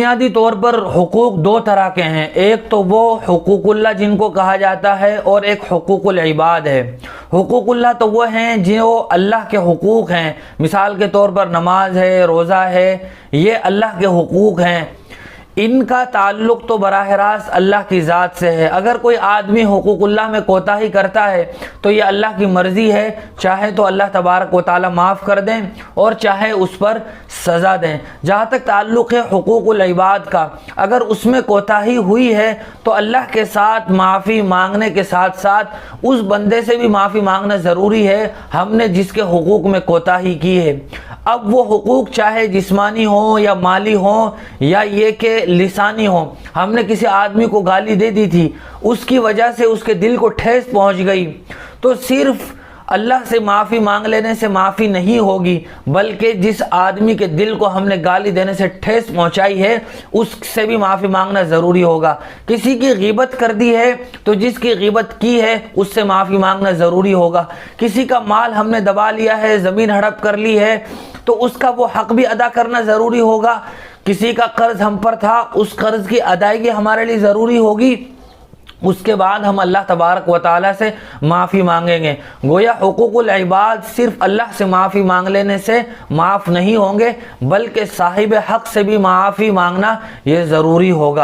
بنیادی طور پر حقوق دو طرح کے ہیں، ایک تو وہ حقوق اللہ جن کو کہا جاتا ہے، اور ایک حقوق العباد ہے۔ حقوق اللہ تو وہ ہیں جو اللہ کے حقوق ہیں، مثال کے طور پر نماز ہے، روزہ ہے، یہ اللہ کے حقوق ہیں، ان کا تعلق تو براہ راست اللہ کی ذات سے ہے۔ اگر کوئی آدمی حقوق اللہ میں کوتاہی کرتا ہے تو یہ اللہ کی مرضی ہے، چاہے تو اللہ تبارک و تعالی معاف کر دیں اور چاہے اس پر سزا دیں۔ جہاں تک تعلق ہے حقوق العباد کا، اگر اس میں کوتاہی ہوئی ہے تو اللہ کے ساتھ معافی مانگنے کے ساتھ ساتھ اس بندے سے بھی معافی مانگنا ضروری ہے ہم نے جس کے حقوق میں کوتاہی کی ہے۔ اب وہ حقوق چاہے جسمانی ہوں یا مالی ہوں یا یہ کہ لسانی ہوں، ہم نے کسی آدمی کو گالی دے دی تھی، اس کی وجہ سے اس کے دل کو ٹھیس پہنچ گئی، تو صرف اللہ سے معافی مانگ لینے سے معافی نہیں ہوگی، بلکہ جس آدمی کے دل کو ہم نے گالی دینے سے ٹھیس پہنچائی ہے اس سے بھی معافی مانگنا ضروری ہوگا۔ کسی کی غیبت کر دی ہے تو جس کی غیبت کی ہے اس سے معافی مانگنا ضروری ہوگا۔ کسی کا مال ہم نے دبا لیا ہے، زمین ہڑپ کر لی ہے، تو اس کا وہ حق بھی ادا کرنا ضروری ہوگا۔ کسی کا قرض ہم پر تھا، اس قرض کی ادائیگی ہمارے لیے ضروری ہوگی، اس کے بعد ہم اللہ تبارک و تعالیٰ سے معافی مانگیں گے۔ گویا حقوق العباد صرف اللہ سے معافی مانگ لینے سے معاف نہیں ہوں گے، بلکہ صاحب حق سے بھی معافی مانگنا یہ ضروری ہوگا۔